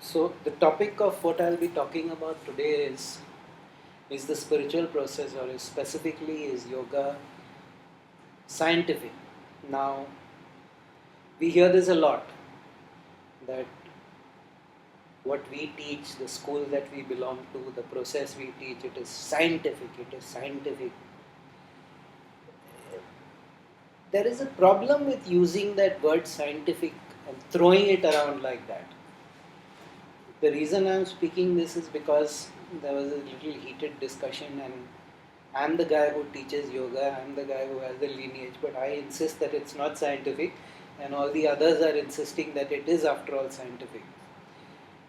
So the topic of what I'll be talking about today is the spiritual process, or specifically is yoga scientific. Now we hear this a lot, that what we teach, the school that we belong to, the process we teach, it is scientific. It is scientific. There is a problem with using that word scientific and throwing it around like that. The reason I'm speaking this is because there was a little heated discussion, and I'm the guy who teaches yoga, I'm the guy who has the lineage, but I insist that it's not scientific, and all the others are insisting that it is after all scientific.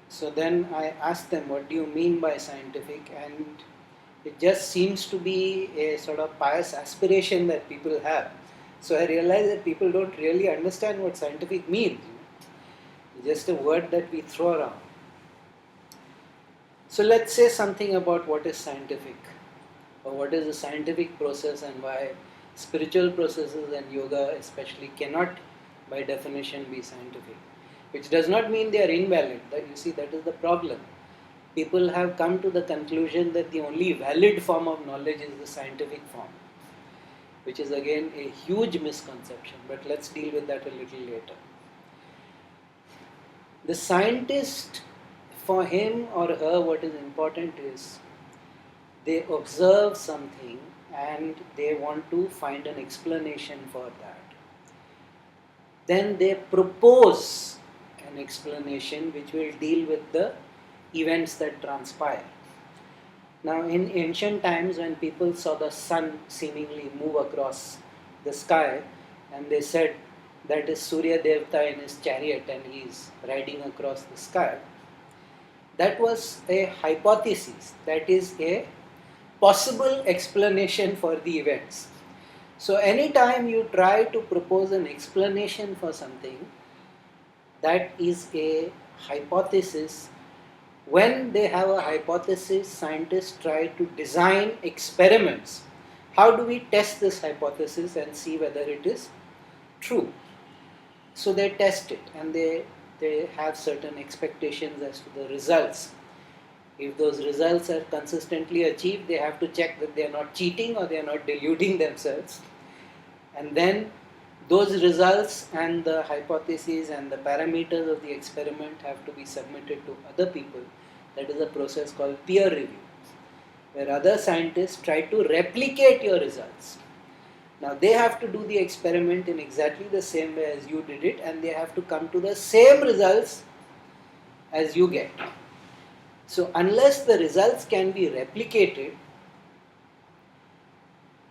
So then I asked them, what do you mean by scientific? And it just seems to be a sort of pious aspiration that people have. So I realized that people don't really understand what scientific means. It's just a word that we throw around. So let's say something about what is scientific, or what is the scientific process, and why spiritual processes and yoga especially cannot by definition be scientific. Which does not mean they are invalid. You see, that is the problem. People have come to the conclusion that the only valid form of knowledge is the scientific form, which is again a huge misconception, but let's deal with that a little later. The scientist, for him or her, what is important is they observe something and they want to find an explanation for that. Then they propose an explanation which will deal with the events that transpire. Now, in ancient times, when people saw the sun seemingly move across the sky, and they said that is Surya Devta in his chariot and he is riding across the sky, that was a hypothesis, that is a possible explanation for the events. So anytime you try to propose an explanation for something, that is a hypothesis. When they have a hypothesis, scientists try to design experiments. How do we test this hypothesis and see whether it is true? So they test it, and they have certain expectations as to the results. If those results are consistently achieved, they have to check that they are not cheating or they are not deluding themselves. And then those results and the hypotheses and the parameters of the experiment have to be submitted to other people. That is a process called peer review, where other scientists try to replicate your results. Now they have to do the experiment in exactly the same way as you did it, and they have to come to the same results as you get. So unless the results can be replicated,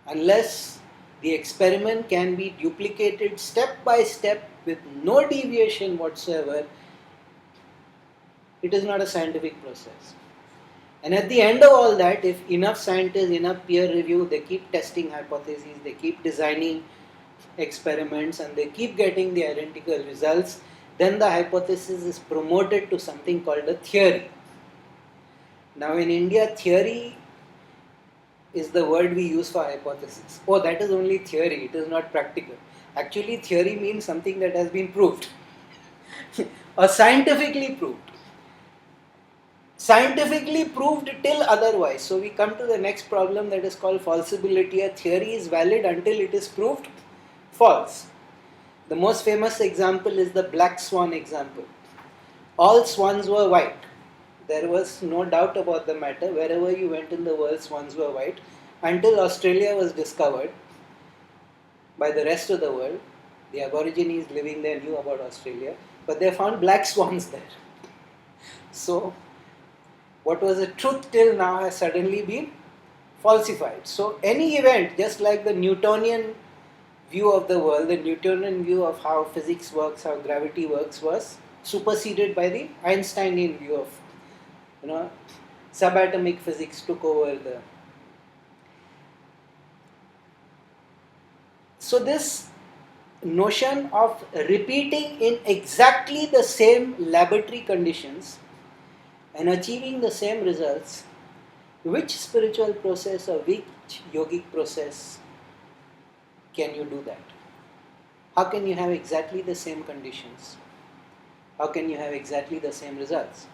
unless the experiment can be duplicated step by step with no deviation whatsoever, it is not a scientific process. And at the end of all that, if enough scientists, enough peer review, they keep testing hypotheses, they keep designing experiments, and they keep getting the identical results, then the hypothesis is promoted to something called a theory. Now in India, theory is the word we use for hypothesis. Oh, that is only theory, it is not practical. Actually, theory means something that has been proved or scientifically proved. Scientifically proved till otherwise. So we come to the next problem, that is called falsibility. A theory is valid until it is proved false. The most famous example is the black swan example. All swans were white. There was no doubt about the matter. Wherever you went in the world, swans were white, until Australia was discovered by the rest of the world. The Aborigines living there knew about Australia, but they found black swans there. So what was the truth till now has suddenly been falsified. So any event, just like the Newtonian view of the world, the Newtonian view of how physics works, how gravity works, was superseded by the Einsteinian view of, subatomic physics took over the. So this notion of repeating in exactly the same laboratory conditions and achieving the same results, which spiritual process or which yogic process can you do that? How can you have exactly the same conditions? How can you have exactly the same results?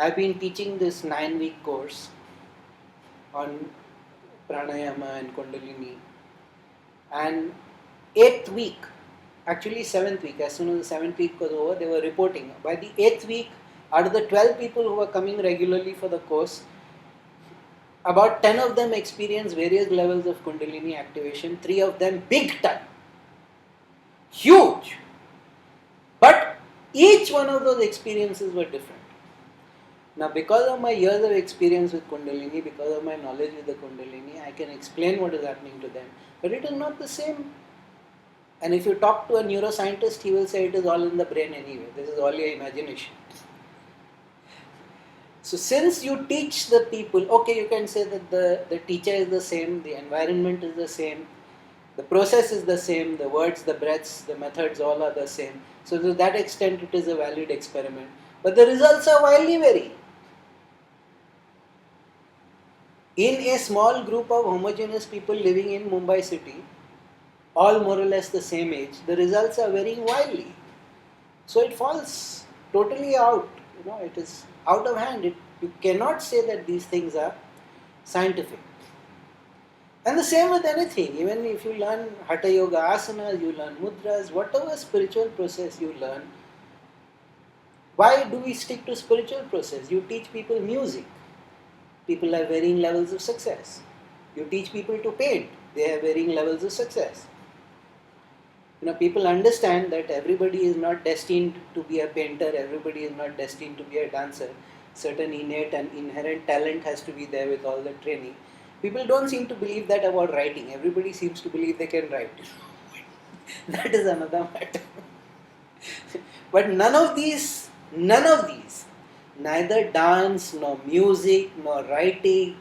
I've been teaching this 9-week course on pranayama and kundalini, and 8th week, actually 7th week, as soon as the 7th week was over, they were reporting. By the 8th week, out of the 12 people who were coming regularly for the course, about 10 of them experienced various levels of kundalini activation, 3 of them big time, huge. But each one of those experiences were different. Now, because of my years of experience with kundalini, because of my knowledge with the kundalini, I can explain what is happening to them. But it is not the same. And if you talk to a neuroscientist, he will say it is all in the brain anyway. This is all your imagination. So since you teach the people, okay, you can say that the teacher is the same, the environment is the same, the process is the same, the words, the breaths, the methods all are the same. So to that extent it is a valid experiment. But the results are wildly vary. In a small group of homogeneous people living in Mumbai city, all more or less the same age, the results are varying wildly. So it falls totally out. It is out of hand. You cannot say that these things are scientific. And the same with anything. Even if you learn Hatha Yoga asanas, you learn mudras, whatever spiritual process you learn, why do we stick to spiritual process? You teach people music. People have varying levels of success. You teach people to paint. They have varying levels of success. People understand that everybody is not destined to be a painter, everybody is not destined to be a dancer. Certain innate and inherent talent has to be there with all the training. People don't seem to believe that about writing. Everybody seems to believe they can write. That is another matter. But none of these, neither dance, nor music, nor writing,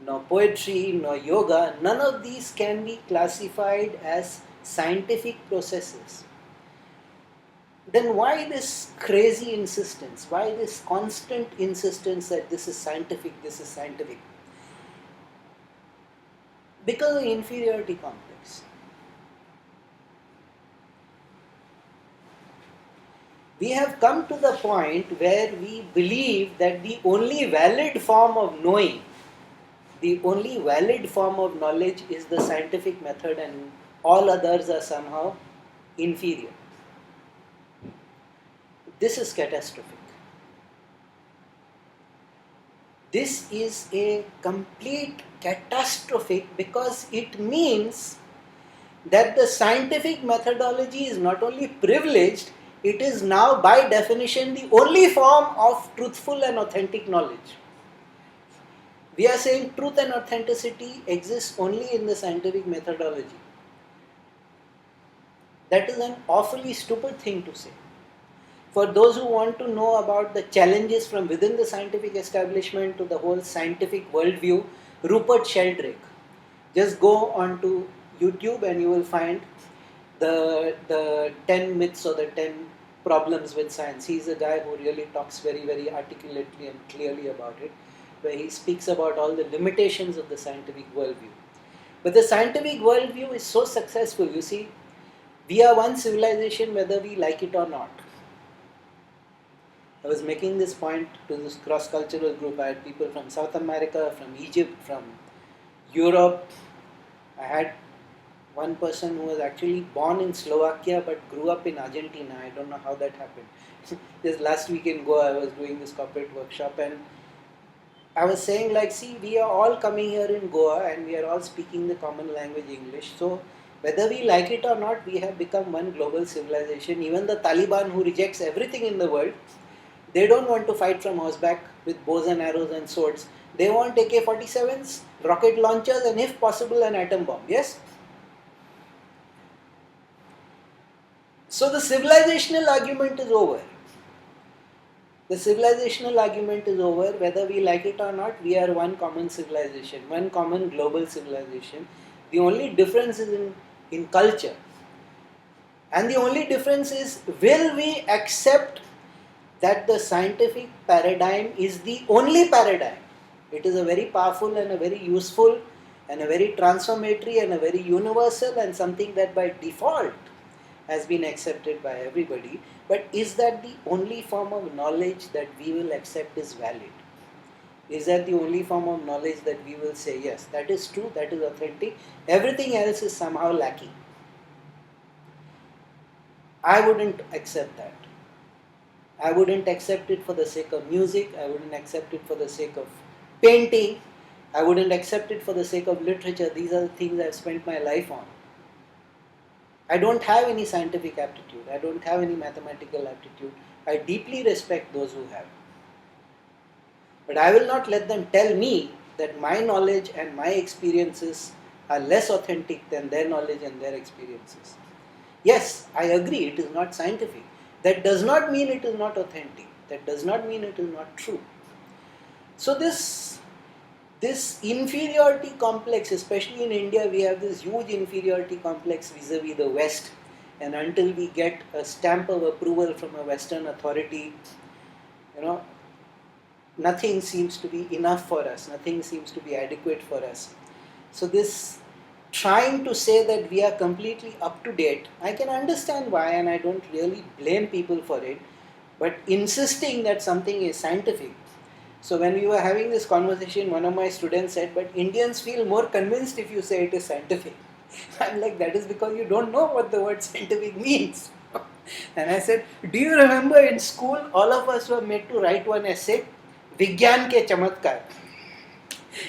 nor poetry, nor yoga, none of these can be classified as scientific processes. Then why this crazy insistence? Why this constant insistence that this is scientific, this is scientific? Because of inferiority complex. We have come to the point where we believe that the only valid form of knowing, the only valid form of knowledge is the scientific method, and all others are somehow inferior. This is catastrophic. This is a complete catastrophic because it means that the scientific methodology is not only privileged, it is now by definition the only form of truthful and authentic knowledge. We are saying truth and authenticity exists only in the scientific methodology. That is an awfully stupid thing to say. For those who want to know about the challenges from within the scientific establishment to the whole scientific worldview, Rupert Sheldrake. Just go on to YouTube and you will find the 10 myths or the 10 problems with science. He's a guy who really talks very, very articulately and clearly about it, where he speaks about all the limitations of the scientific worldview. But the scientific worldview is so successful, you see, we are one civilization whether we like it or not. I was making this point to this cross-cultural group. I had people from South America, from Egypt, from Europe. I had one person who was actually born in Slovakia but grew up in Argentina. I don't know how that happened. Just last week in Goa, I was doing this corporate workshop and I was saying see, we are all coming here in Goa and we are all speaking the common language English. So whether we like it or not, we have become one global civilization. Even the Taliban, who rejects everything in the world, they don't want to fight from horseback with bows and arrows and swords. They want AK-47s, rocket launchers, and if possible an atom bomb. Yes? So the civilizational argument is over. The civilizational argument is over. Whether we like it or not, we are one common civilization, one common global civilization. The only difference is in culture. And the only difference is, will we accept that the scientific paradigm is the only paradigm? It is a very powerful and a very useful and a very transformatory and a very universal and something that by default has been accepted by everybody. But is that the only form of knowledge that we will accept is valid? Is that the only form of knowledge that we will say, yes, that is true, that is authentic, everything else is somehow lacking? I wouldn't accept that. I wouldn't accept it for the sake of music, I wouldn't accept it for the sake of painting, I wouldn't accept it for the sake of literature. These are the things I've spent my life on. I don't have any scientific aptitude, I don't have any mathematical aptitude. I deeply respect those who have. But I will not let them tell me that my knowledge and my experiences are less authentic than their knowledge and their experiences. Yes, I agree, it is not scientific. That does not mean it is not authentic. That does not mean it is not true. So this inferiority complex, especially in India, we have this huge inferiority complex vis-a-vis the West. And until we get a stamp of approval from a Western authority, nothing seems to be enough for us. Nothing seems to be adequate for us. So this trying to say that we are completely up to date, I can understand why, and I don't really blame people for it, but insisting that something is scientific. So when we were having this conversation, one of my students said, but Indians feel more convinced if you say it is scientific. I'm like, that is because you don't know what the word scientific means. And I said, do you remember in school, all of us were made to write one essay, Vigyan ke Chamatkar.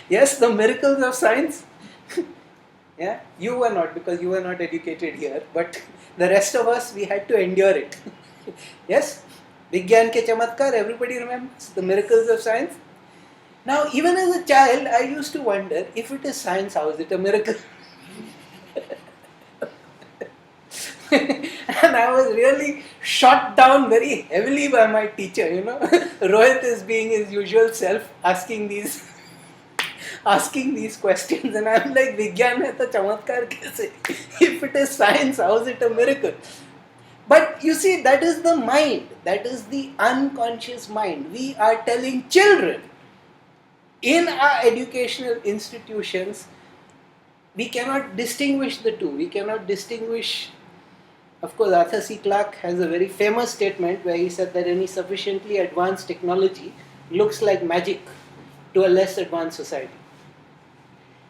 Yes, the miracles of science. Yeah, you were not, because you were not educated here, but the rest of us, we had to endure it. Yes, Vigyan ke Chamatkar, everybody remembers the miracles of science. Now, even as a child, I used to wonder, if it is science, how is it a miracle? And I was really shot down very heavily by my teacher, Rohit is being his usual self, asking these questions, and I'm like, Vigyan hai to chamatkar kaise? If it is science, how is it a miracle? But you see, that is the mind, that is the unconscious mind. We are telling children in our educational institutions, we cannot distinguish the two. We cannot distinguish. Of course, Arthur C. Clarke has a very famous statement where he said that any sufficiently advanced technology looks like magic to a less advanced society.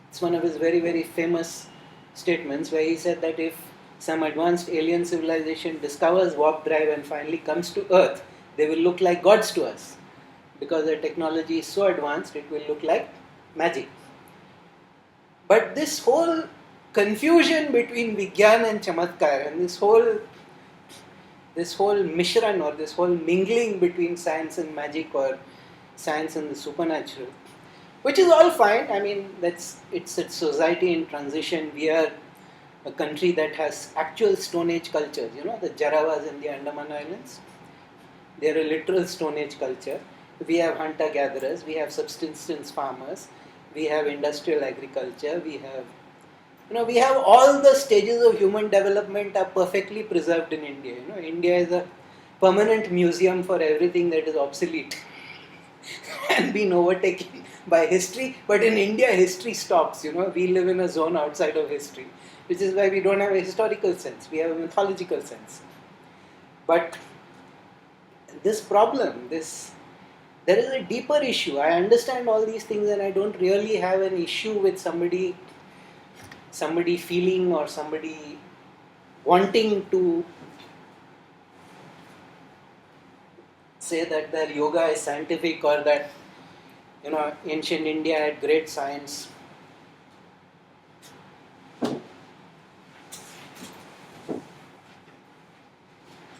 It's one of his very, very famous statements where he said that if some advanced alien civilization discovers warp drive and finally comes to Earth, they will look like gods to us. Because their technology is so advanced, it will look like magic. But this whole confusion between Vigyan and Chamatkar, and this whole mishran, or this whole mingling between science and magic, or science and the supernatural, which is all fine. I mean, it's a society in transition. We are a country that has actual Stone Age cultures. The Jarawas in the Andaman Islands, they are a literal Stone Age culture. We have hunter-gatherers, we have subsistence farmers, we have industrial agriculture, we have all the stages of human development are perfectly preserved in India. India is a permanent museum for everything that is obsolete and been overtaken by history. But in India, history stops. We live in a zone outside of history, which is why we don't have a historical sense. We have a mythological sense. But this problem, there is a deeper issue. I understand all these things, and I don't really have an issue with somebody feeling or somebody wanting to say that their yoga is scientific, or that ancient India had great science.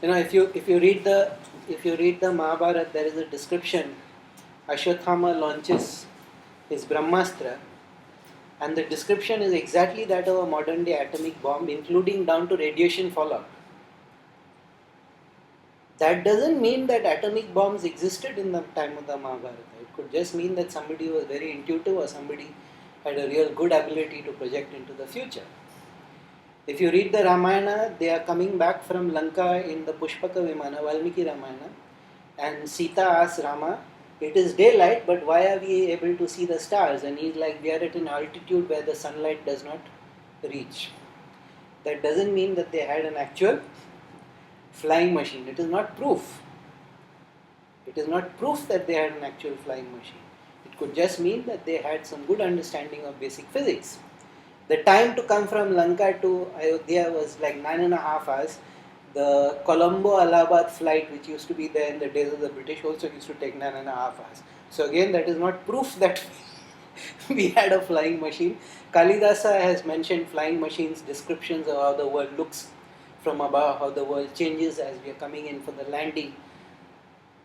If you read the Mahabharata, there is a description. Ashwatthama launches his Brahmastra, and the description is exactly that of a modern day atomic bomb, including down to radiation fallout. That doesn't mean that atomic bombs existed in the time of the Mahabharata. It could just mean that somebody was very intuitive, or somebody had a real good ability to project into the future. If you read the Ramayana, they are coming back from Lanka in the Pushpaka Vimana, Valmiki Ramayana, and Sita asks Rama, it is daylight, but why are we able to see the stars? And he's like, we are at an altitude where the sunlight does not reach. That doesn't mean that they had an actual flying machine. It is not proof. It is not proof that they had an actual flying machine. It could just mean that they had some good understanding of basic physics. The time to come from Lanka to Ayodhya was like 9.5 hours. The Colombo-Allahabad flight, which used to be there in the days of the British, also used to take 9.5 hours. So again, that is not proof that we had a flying machine. Kalidasa has mentioned flying machines, descriptions of how the world looks from above, how the world changes as we are coming in for the landing.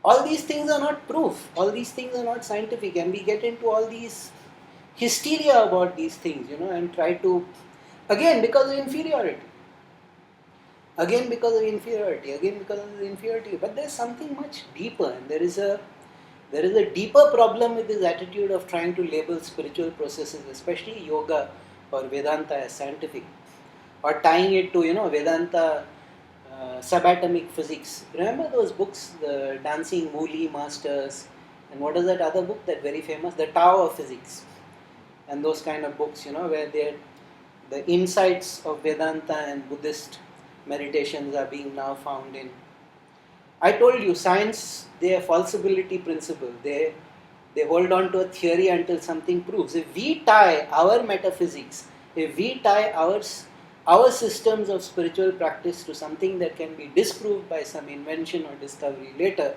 All these things are not proof. All these things are not scientific, and we get into all these hysteria about these things, and try to, again because of inferiority. Again because of inferiority. But there's something much deeper, and there is a deeper problem with this attitude of trying to label spiritual processes, especially yoga or Vedanta, as scientific, or tying it to Vedanta subatomic physics. Remember those books, the Dancing Mooli Masters, and what is that other book that very famous, The Tao of Physics, and those kind of books, where the insights of Vedanta and Buddhist meditations are being now found in. I told you, science, they have falsibility principle. They hold on to a theory until something proves. If we tie our metaphysics, if we tie our systems of spiritual practice to something that can be disproved by some invention or discovery later,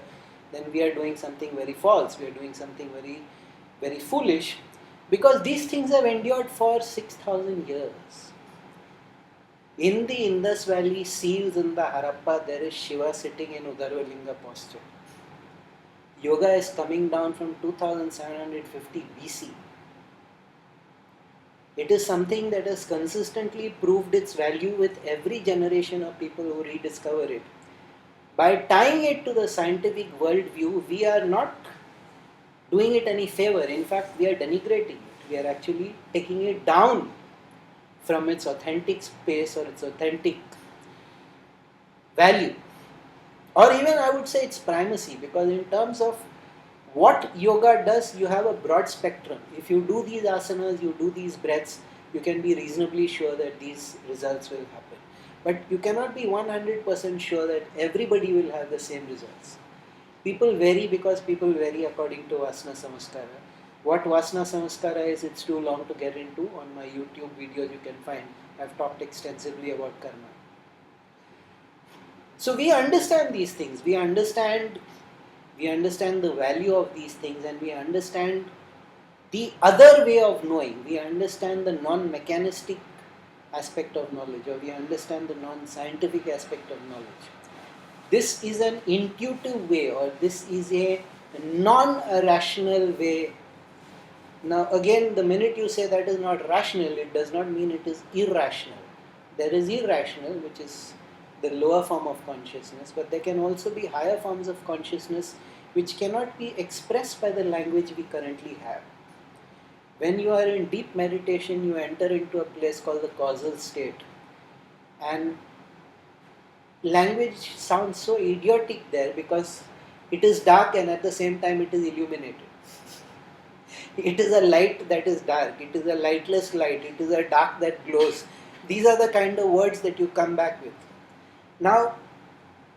then we are doing something very false. We are doing something very, very foolish, because these things have endured for 6,000 years. In the Indus Valley seals in the Harappa, there is Shiva sitting in Udarvalinga posture. Yoga is coming down from 2750 BC. It is something that has consistently proved its value with every generation of people who rediscover it. By tying it to the scientific worldview, we are not doing it any favor. In fact, we are denigrating it. We are actually taking it down from its authentic space or its authentic value. Or even I would say its primacy, because in terms of what yoga does, you have a broad spectrum. If you do these asanas, you do these breaths, you can be reasonably sure that these results will happen. But you cannot be 100% sure that everybody will have the same results. People vary because people vary according to Vasana Samaskara. What Vasana Samaskara is, it's too long to get into. On my YouTube videos you can find. I've talked extensively about karma. So we understand these things. We understand the value of these things, and we understand the other way of knowing. We understand the non-mechanistic aspect of knowledge, or we understand the non-scientific aspect of knowledge. This is an intuitive way, or this is a non-rational way. Now again, the minute you say that is not rational, it does not mean it is irrational. There is irrational, which is the lower form of consciousness, but there can also be higher forms of consciousness which cannot be expressed by the language we currently have. When you are in deep meditation, you enter into a place called the causal state, and language sounds so idiotic there because it is dark and at the same time it is illuminated. It is a light that is dark, it is a lightless light, it is a dark that glows. These are the kind of words that you come back with. Now,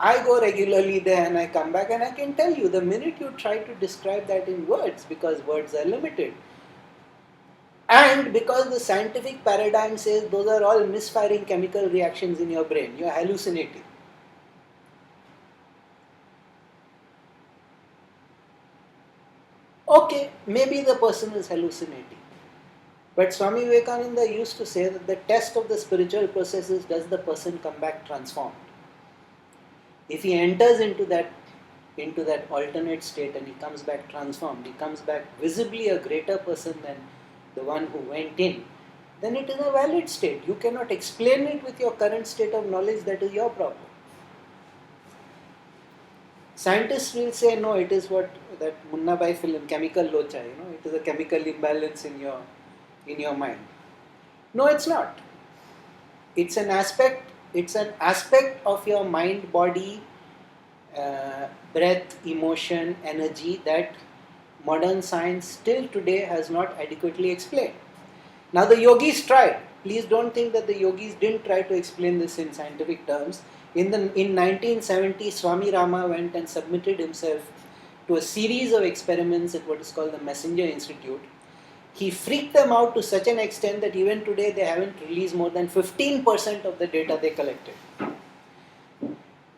I go regularly there and I come back and I can tell you, the minute you try to describe that in words, because words are limited, and because the scientific paradigm says those are all misfiring chemical reactions in your brain, you are hallucinating. Okay, maybe the person is hallucinating. But Swami Vivekananda used to say that the test of the spiritual process is, does the person come back transformed? If he enters into that alternate state and he comes back transformed, he comes back visibly a greater person than the one who went in, then it is a valid state. You cannot explain it with your current state of knowledge, that is your problem. Scientists will say, no, it is what that Munna Bhai film, chemical locha, it is a chemical imbalance in your mind. No, it's not. It's an aspect of your mind, body, breath, emotion, energy that modern science still today has not adequately explained. Now the yogis tried. Please don't think that the yogis didn't try to explain this in scientific terms. In 1970, Swami Rama went and submitted himself to a series of experiments at what is called the Messenger Institute. He freaked them out to such an extent that even today they haven't released more than 15% of the data they collected.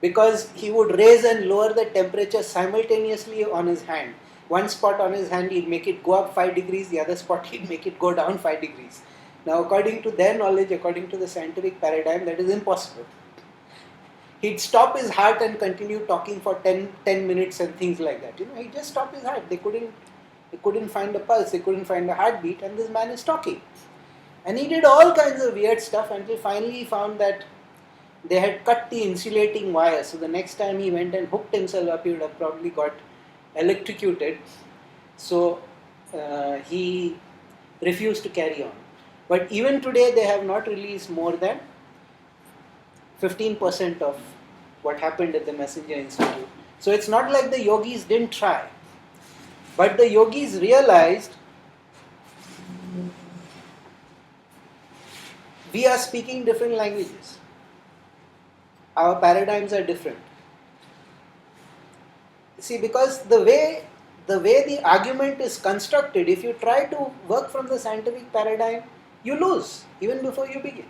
Because he would raise and lower the temperature simultaneously on his hand. One spot on his hand he'd make it go up 5 degrees, the other spot he'd make it go down 5 degrees. Now according to their knowledge, according to the scientific paradigm, that is impossible. He'd stop his heart and continue talking for 10 minutes and things like that. He'd just stop his heart. They couldn't find a pulse, they couldn't find a heartbeat, and this man is talking. And he did all kinds of weird stuff until finally he found that they had cut the insulating wire. So the next time he went and hooked himself up, he would have probably got electrocuted. So he refused to carry on. But even today they have not released more than 15% of what happened at the Messenger Institute. So it's not like the yogis didn't try. But the yogis realized we are speaking different languages. Our paradigms are different. See, because the way the argument is constructed, if you try to work from the scientific paradigm, you lose even before you begin.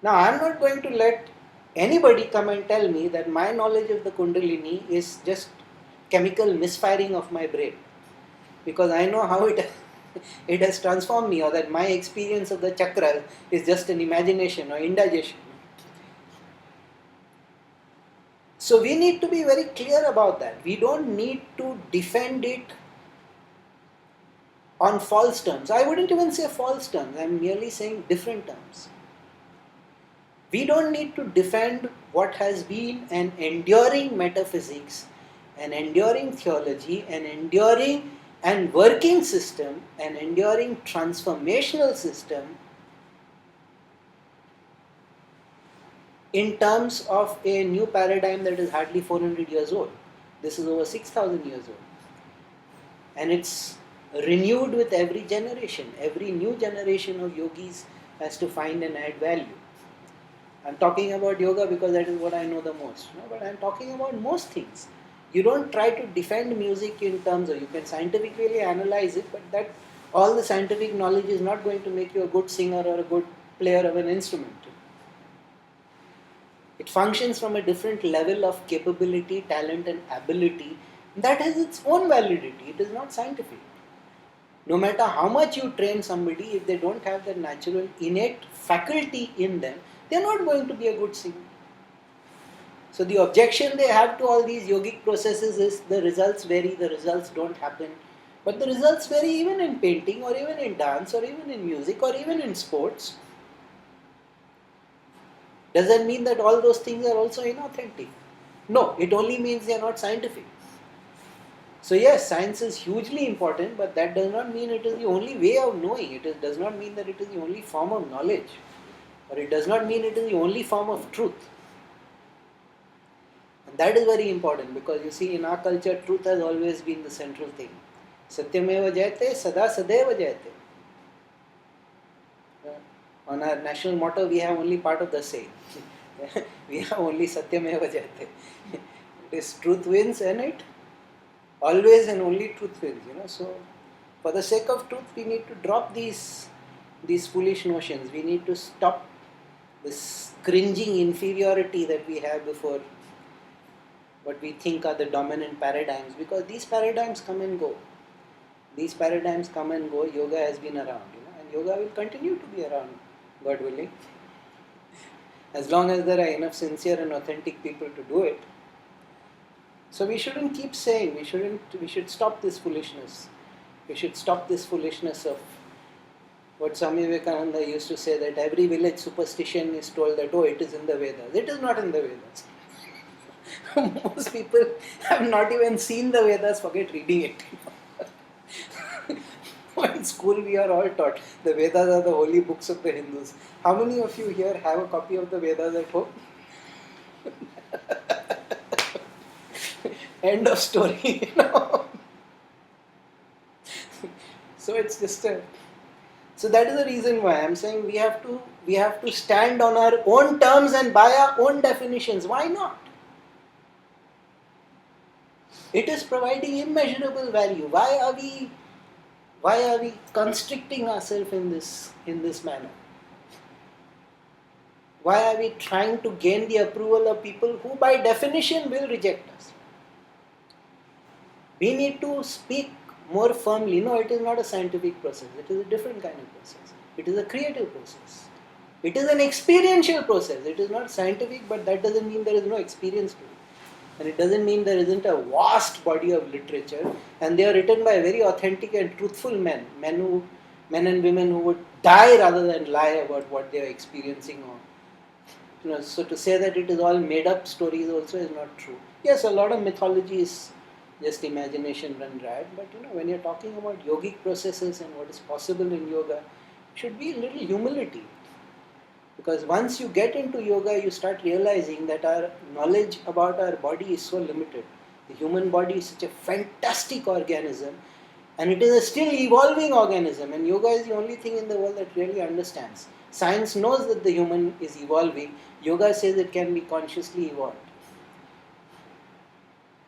Now, I am not going to let anybody come and tell me that my knowledge of the Kundalini is just chemical misfiring of my brain, because I know how it has transformed me, or that my experience of the chakras is just an imagination or indigestion. So we need to be very clear about that. We don't need to defend it on false terms. I wouldn't even say false terms, I'm merely saying different terms. We don't need to defend what has been an enduring metaphysics, an enduring theology, an enduring and working system, an enduring transformational system in terms of a new paradigm that is hardly 400 years old. This is over 6,000 years old. And it's renewed with every generation. Every new generation of yogis has to find and add value. I'm talking about yoga because that is what I know the most. But I'm talking about most things. You don't try to defend music in terms of, you can scientifically analyze it, but that all the scientific knowledge is not going to make you a good singer or a good player of an instrument. It functions from a different level of capability, talent and ability. That has its own validity. It is not scientific. No matter how much you train somebody, if they don't have the natural innate faculty in them, they are not going to be a good singer. So the objection they have to all these yogic processes is the results vary, the results don't happen. But the results vary even in painting, or even in dance, or even in music, or even in sports. Does that mean that all those things are also inauthentic? No, it only means they are not scientific. So yes, science is hugely important, but that does not mean it is the only way of knowing. It does not mean that it is the only form of knowledge. Or it does not mean it is the only form of truth. And that is very important, because you see, in our culture, truth has always been the central thing. Satyameva jayate, sada sadeva jayate. On our national motto, we have only part of the saying. We have only Satyameva jayate. It is truth wins, and it always and only truth wins. So, for the sake of truth, we need to drop these foolish notions. We need to stop this cringing inferiority that we have before what we think are the dominant paradigms, because these paradigms come and go. These paradigms come and go. Yoga has been around, and yoga will continue to be around, God willing, as long as there are enough sincere and authentic people to do it. So we shouldn't keep saying, we should stop this foolishness. We should stop this foolishness of what Swami Vivekananda used to say, that every village superstition is told that, it is in the Vedas. It is not in the Vedas. Most people have not even seen the Vedas, forget reading it. In school we are all taught the Vedas are the holy books of the Hindus. How many of you here have a copy of the Vedas at home? End of So it's just So that is the reason why I'm saying we have to stand on our own terms and by our own definitions. Why not? It is providing immeasurable value. Why are we constricting ourselves in this manner? Why are we trying to gain the approval of people who by definition will reject us? We need to speak more firmly. No, it is not a scientific process. It is a different kind of process. It is a creative process. It is an experiential process. It is not scientific, but that doesn't mean there is no experience to it. And it doesn't mean there isn't a vast body of literature, and they are written by very authentic and truthful men and women who would die rather than lie about what they are experiencing. Or, so to say that it is all made up stories also is not true. Yes, a lot of mythology is just imagination run riot, but when you're talking about yogic processes and what is possible in yoga, should be a little humility. Because once you get into yoga, you start realizing that our knowledge about our body is so limited. The human body is such a fantastic organism, and it is a still evolving organism, and yoga is the only thing in the world that really understands. Science knows that the human is evolving. Yoga says it can be consciously evolved.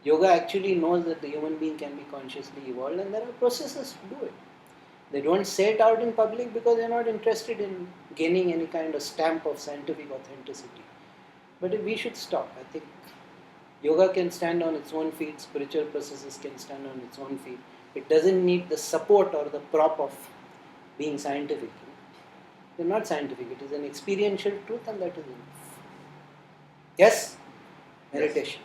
Yoga actually knows that the human being can be consciously evolved, and there are processes to do it. They don't say it out in public because they're not interested in gaining any kind of stamp of scientific authenticity. But we should stop. I think yoga can stand on its own feet, spiritual processes can stand on its own feet. It doesn't need the support or the prop of being scientific. They're not scientific, it is an experiential truth, and that is enough. Yes? Meditation.